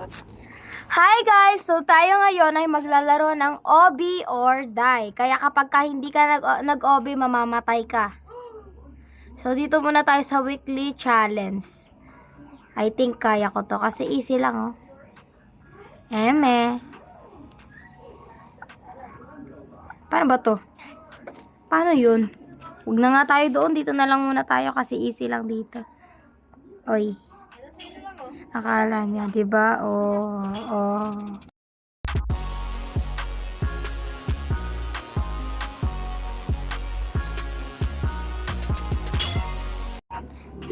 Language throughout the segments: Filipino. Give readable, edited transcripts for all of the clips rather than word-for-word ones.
Hi guys! So tayo ngayon ay maglalaro ng Obi or Die. Kaya kapag hindi ka nag-Obi, mamamatay ka. So dito muna tayo sa weekly challenge. I think kaya ko to kasi easy lang oh. Paano ba to? Paano yun? Huwag na nga tayo doon. Dito na lang muna tayo kasi easy lang dito. Oy. Akala niya, diba? Oh.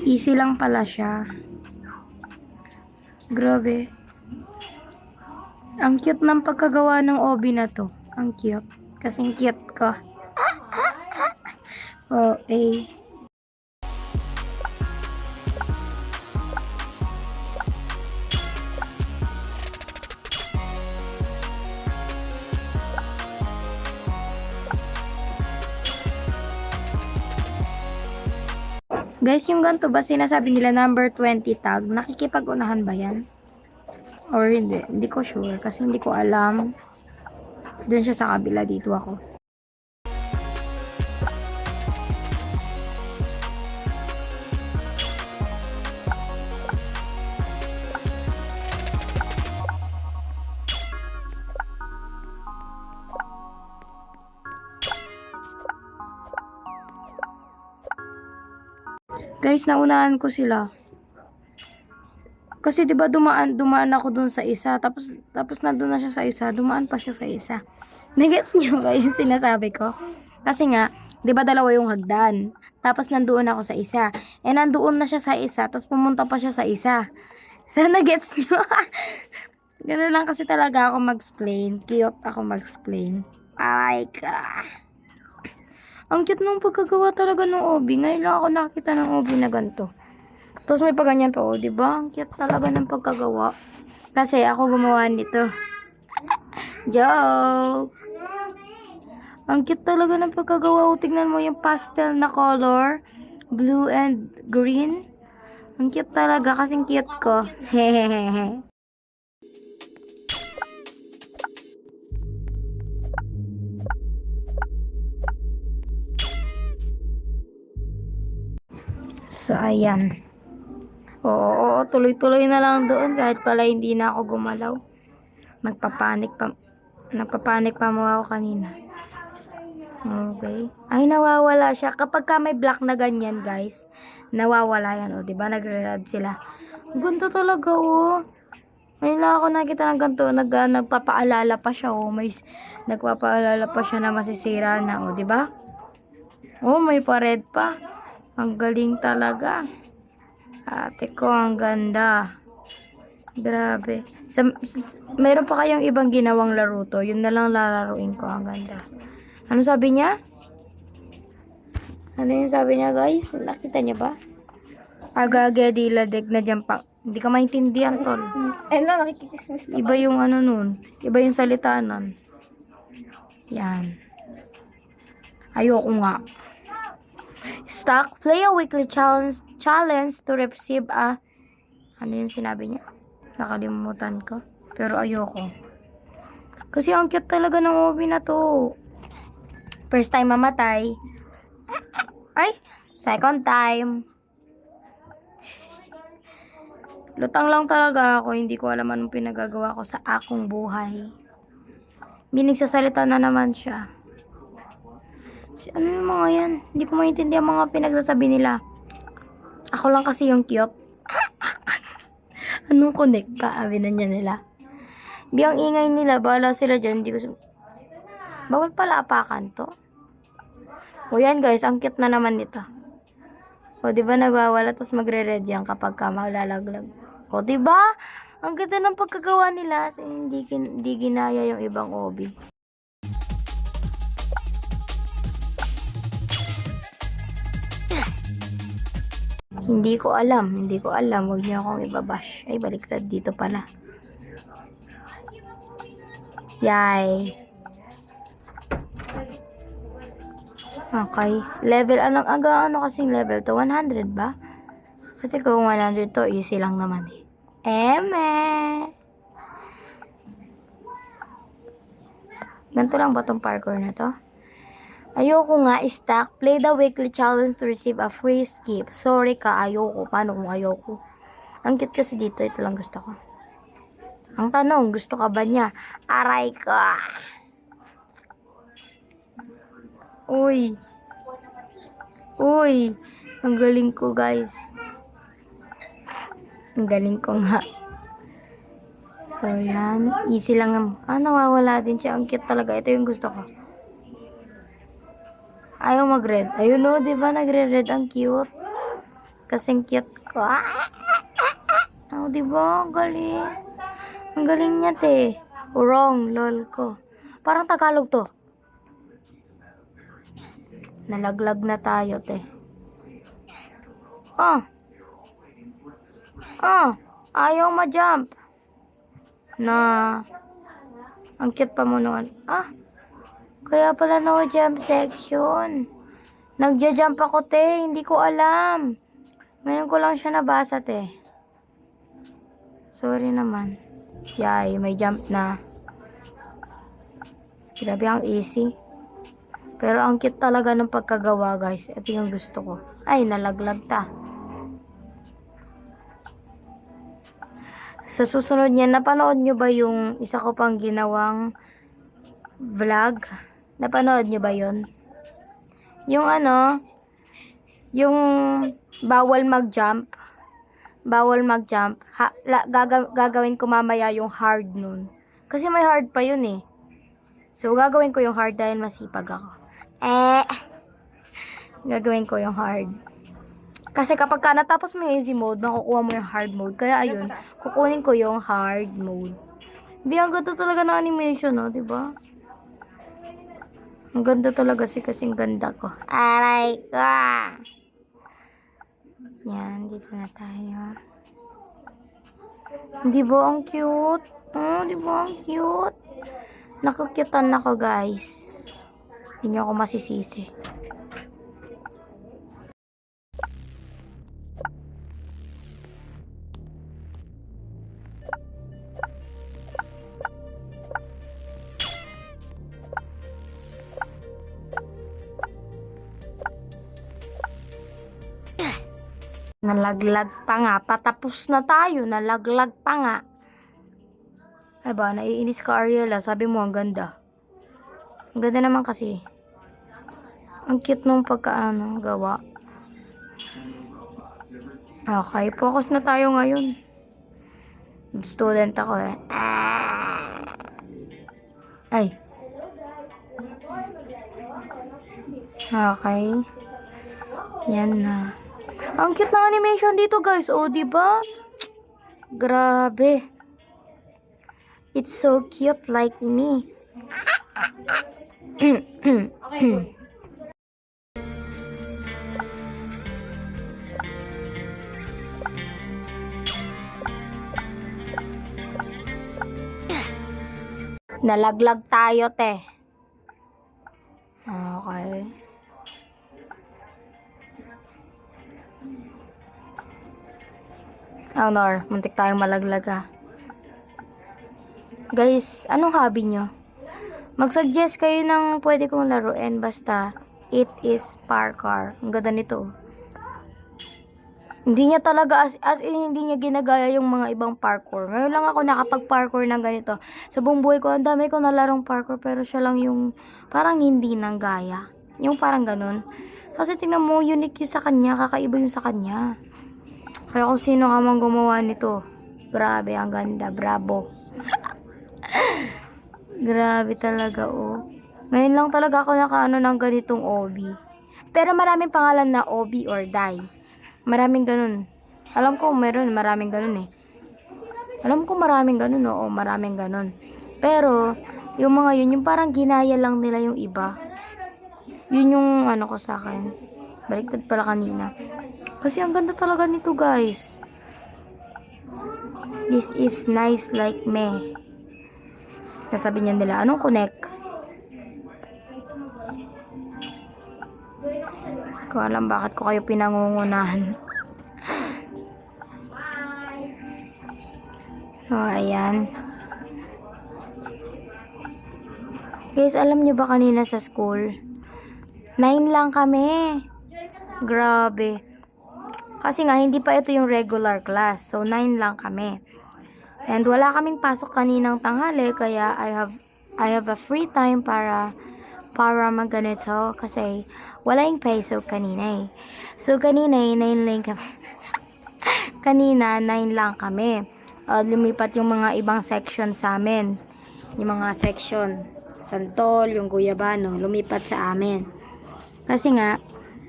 Easy lang pala siya. Grabe. Ang cute ng pagkagawa ng Obi na to. Ang cute. Kasing cute ko. Oh. Guys, yung ganito ba sinasabi nila number 20 tag? Nakikipag-unahan ba yan? Or hindi? Hindi ko sure kasi hindi ko alam. Doon siya sa kabila, dito ako. Guys, naunahan ko sila. Kasi 'di ba dumaan ako dun sa isa, tapos nandoon na siya sa isa, dumaan pa siya sa isa. Nagets niyo ba yung sinasabi ko? Kasi nga, 'di ba dalawa yung hagdan? Tapos nandoon ako sa isa. Nandoon na siya sa isa, tapos pumunta pa siya sa isa. Sana gets niyo. Ganun lang kasi talaga ako mag-explain. Cute ako mag-explain. Ay ka. Ang cute nung pagkagawa talaga ng Obi. Ngayon lang ako nakakita ng Obi na ganito. Tapos may paganyan pa, oh, diba? Ang cute talaga ng pagkagawa. Kasi ako gumawa nito. Joke! Ang cute talaga ng pagkagawa. Oh, tignan mo yung pastel na color. Blue and green. Ang cute talaga kasing cute ko. Hehehehe. So, ayan. Oo, tuloy-tuloy na lang doon kahit pala hindi na ako gumalaw. Nagpapanik pa mo ako kanina. Okay. Ay, nawawala siya. Kapag ka may black na ganyan, guys, nawawala yan, o. Diba? Nagre-red sila. Ganito talaga, o. Ngayon lang ako nakita ng ganito. Nagpapaalala pa siya, o. Nagpapaalala pa siya na masisira na, o. Diba? Oh, may pa-red pa. Ang galing talaga. Ate ko, ang ganda. Grabe. Mayroon pa kayong ibang ginawang laro to. Yun na lang lalaruin ko. Ang ganda. Ano sabi niya? Ano yung sabi niya, guys? Nakita niya ba? Agage diladek na dyan pa. Hindi ka maintindihan, tol. Lang, nakikichismis ka Iba yung ano nun. Iba yung salita nun. Yan. Ayoko nga. Stock, play a weekly challenge to receive a... Ano yung sinabi niya? Nakalimutan ko. Pero ayoko. Kasi ang cute talaga ng movie na to. First time mamatay. Ay! Second time. Lutang lang talaga ako. Hindi ko alam anong pinagagawa ko sa akong buhay. Binigsasalita na naman siya. Ano yung mga yan? Hindi ko maintindihan mga pinagsasabi nila. Ako lang kasi yung cute. Anong connect ka? Sabi na niya nila. Biyang ingay nila. Bahala sila dyan. Bawal pala apakan to. O yan guys. Ang cute na naman nito. O diba nagwawala. Tapos magre-red yan kapag ka malalaglag. O diba? Ang ganda ng pagkagawa nila. Hindi ginaya yung ibang Obi. Hindi ko alam. Huwag niyo akong ibabash. Ay, baliktad dito pala. Yay. Okay. Level, ano kasing level to? 100 ba? Kasi kung 100 to, easy lang naman eh. Eme! Ganito lang ba tong parkour na to? Ayoko nga, stack. Play the weekly challenge to receive a free skip. Sorry ka, ayoko. Paano kung ayoko? Ang cute kasi dito. Ito lang gusto ko. Ang tanong, gusto ka ba niya? Aray ka. Uy. Uy. Ang galing ko, guys. Ang galing ko nga. So, yan. Easy lang. Nawawala din siya. Ang cute talaga. Ito yung gusto ko. Ayaw mag-red. Ayun o, diba? Nagre-red. Ang cute. Kasing cute ko. Oh, diba? Ang galing. Ang galing niya, te. Wrong. Lol ko. Parang Tagalog to. Nalaglag na tayo, te. Ayaw ma-jump. Ang cute pa mo noon. Kaya pala no jump section. Nagja-jump ako, te. Hindi ko alam. Ngayon ko lang siya nabasa, te. Sorry naman. Yay, may jump na. Grabe, ang easy. Pero ang cute talaga ng pagkagawa, guys. Ito yung gusto ko. Ay, nalaglag ta. Sa susunod niya, napanood nyo ba yung isa ko pang ginawang vlog? Napanood nyo ba yun? Yung yung bawal mag-jump. Bawal mag-jump. Gagawin ko mamaya yung hard nun. Kasi may hard pa yun eh. So, gagawin ko yung hard dahil masipag ako. Gagawin ko yung hard. Kasi kapag ka natapos mo yung easy mode, makukuha mo yung hard mode. Kaya ayun, kukunin ko yung hard mode. Hindi, ang ganda talaga ng animation, no? Diba? Ang ganda talaga kasing ganda ko. Aray ko! Yan, dito na tayo. Di ba ang cute? Di ba ang cute? Nakukyutan ako, guys. Hindi nyo ako masisisi. Nalaglag pa nga. Patapos na tayo. Nalaglag pa nga. Ay ba, naiinis ka, Ariela. Sabi mo, ang ganda. Ang ganda naman kasi. Ang cute nung gawa. Okay, focus na tayo ngayon. Student ako eh. Ay. Okay. Yan na. Ang cute ng animation dito, guys. Oh, diba? Grabe. It's so cute like me. Okay, Nalaglag tayo, te. Okay. Honor, muntik tayong malaglag ah. Guys, anong hobby nyo? Mag-suggest kayo ng pwede kong laruin basta it is parkour. Ang ganda nito. Hindi niya talaga as in, hindi niya ginagaya yung mga ibang parkour. Ngayon lang ako nakapag-parkour ng ganito. Sa buong buhay ko, ang dami ko nalarong parkour pero siya lang yung parang hindi nang gaya. Yung parang ganun. Kasi tingnan mo, unique yun sa kanya. Kakaiba yun sa kanya. Kaya kung sino ka mang gumawa nito, grabe, ang ganda. Bravo. Grabe talaga, oh. Ngayon lang talaga ako nakaano ng ganitong obi. Pero maraming pangalan na obi or die. Maraming ganun. Alam ko maraming ganun eh. Alam ko maraming ganun, oo, maraming ganun. Pero, yung mga yun, yung parang ginaya lang nila yung iba. Yun yung ano ko sa akin. Baliktad pala kanina. Kasi ang ganda talaga nito, guys. This is nice like me. Nasabi niya nila, anong connect? Ko alam bakit ko kayo pinangungunahan. So, ayan. Guys, alam nyo ba kanina sa school? 9 lang kami. Grabe. Kasi nga, hindi pa ito yung regular class. So, 9 lang kami. And wala kaming pasok kaninang tanghali. Kaya, I have a free time para magganito. Kasi, wala yung peso kanina eh. So, kanina 9 lang kami. Kanina, 9 lang kami. Lumipat yung mga ibang section sa amin. Yung mga section. Santol, yung Guyabano. Lumipat sa amin. Kasi nga,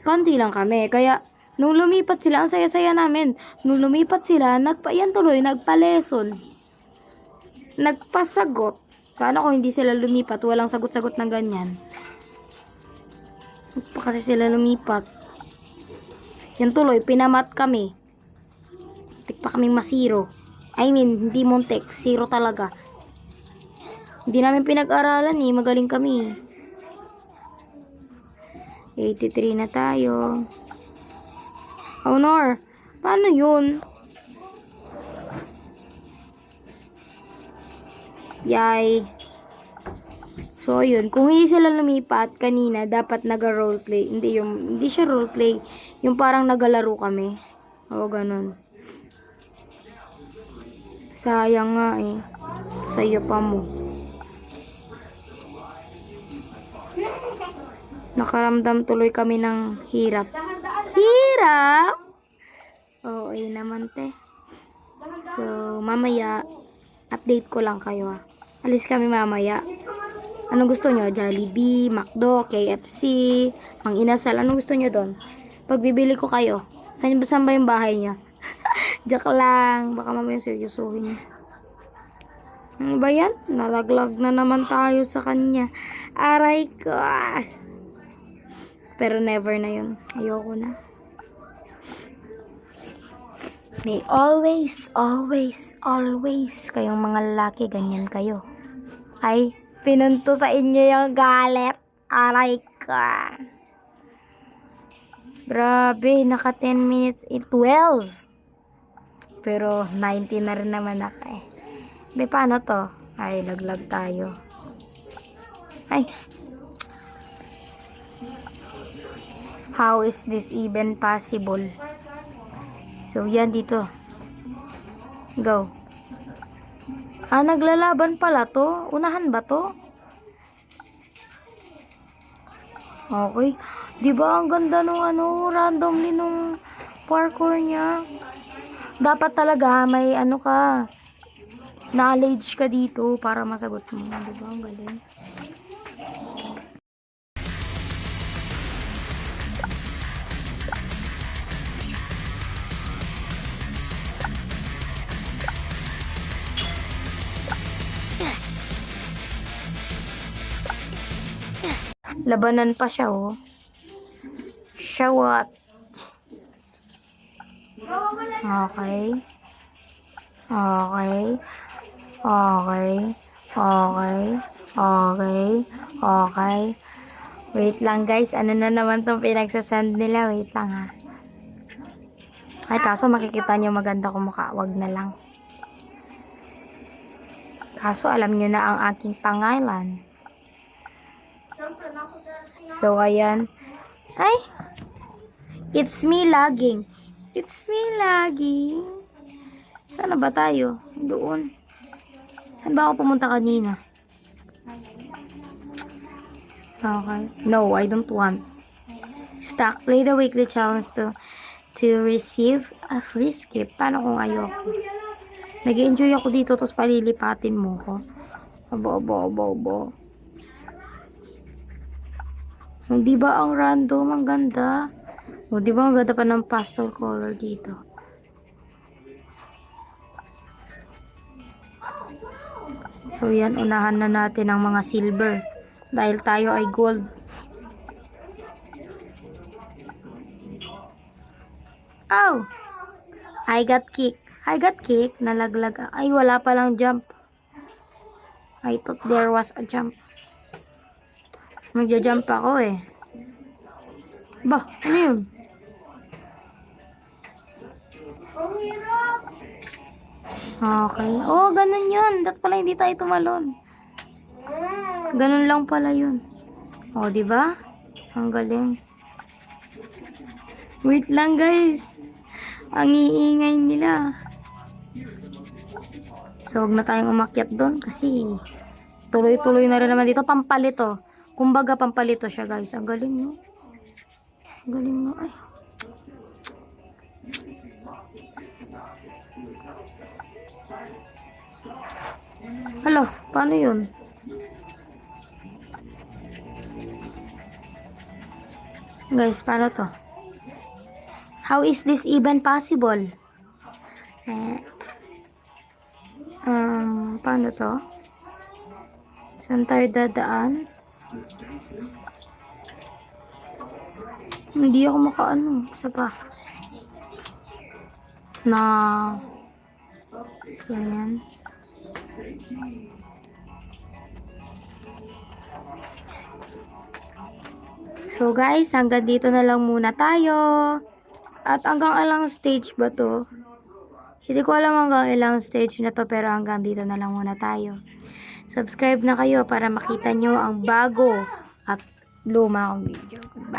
konti lang kami. Kaya, nung lumipat sila, ang saya-saya namin. Nung lumipat sila, nagpa-lesson. Nagpasagot. Sana kung hindi sila lumipat, walang sagot-sagot na ganyan. Kasi sila lumipat. Yan tuloy, pinamat kami. Tikpa kaming masiro. I mean, hindi muntik. Zero talaga. Hindi namin pinag-aralan eh. Magaling kami. 83 na tayo. Honor, paano yun? Yay. So, yun. Kung hindi sila lumipat kanina, dapat naga-roleplay. Hindi siya roleplay. Yung parang nagalaro kami. O, ganun. Sayang nga eh. Sa'yo pa mo. Nakaramdam tuloy kami ng hirap. Hirap? Oo, naman te. So, mamaya, update ko lang kayo ah. Alis kami mamaya. Anong gusto nyo? Jollibee, McDo, KFC, Mang Inasal. Anong gusto nyo doon? Pagbibili ko kayo. Saan ba yung bahay niya? Joke lang. Baka mamaya seryosohin niya. Ano ba yan? Nalaglag na naman tayo sa kanya. Aray ko. Pero never na yun. Ayoko na. May always kayong mga lalaki, ganyan kayo. Ay, pinunto sa inyo yung galit. Aray ka. Grabe, naka 10 minutes 12. Pero 90 na rin naman ako eh. Be, paano to? Ay, laglag tayo. Ay. How is this even possible? So, yan dito. Go. Naglalaban pala to. Unahan ba to? Okay. Diba ang ganda nung randomly nung parkour niya? Dapat talaga may knowledge ka dito para masagot mo. Diba ang galing? Labanan pa siya, oh. Shawat. Okay. Okay. Okay. Okay. Okay. Okay. Wait lang, guys. Ano na naman tong pinagsasend nila? Wait lang, ha. Ay, kaso makikita nyo maganda ko mukha. Wag na lang. Kaso alam nyo na ang aking pangalan. So, ayan. Ay! It's me lagging. It's me lagging. Saan na ba tayo? Doon. Saan ba ako pumunta kanina? Okay. No, I don't want. Stack. Play the weekly challenge to receive a free skip. Paano kung ayoko? Nag-enjoy ako dito, tapos palilipatin mo ko. Abo. Di ba ang random, ang ganda? O, di ba ang ganda pa ng pastel color dito? So, yan, unahan na natin ang mga silver. Dahil tayo ay gold. Oh! I got kick. Nalaglag. Ay, wala palang jump. I thought there was a jump. Magja-jump ako eh. Ba, ano yun? Okay. Oh, ganun yun. Dapat pala hindi tayo tumalon. Ganun lang pala yun. O, di ba? Ang galing. Wait lang, guys. Ang iingay nila. So, huwag na tayong umakyat doon kasi tuloy-tuloy na rin naman dito. Pampalito. Kumbaga, pampalito siya, guys. Ang galing, no? Ang galing, no? Ay. Hala, paano yun? Guys, paano to? How is this even possible? Paano to? Saan tayo dadaan? Hindi ako makaano. Isa pa. Na. So, yan. So, guys, hanggang dito na lang muna tayo. At hanggang ilang stage ba to? Hindi ko alam hanggang ilang stage na to, pero hanggang dito na lang muna tayo. Subscribe na kayo para makita nyo ang bago at luma kong video. Bye!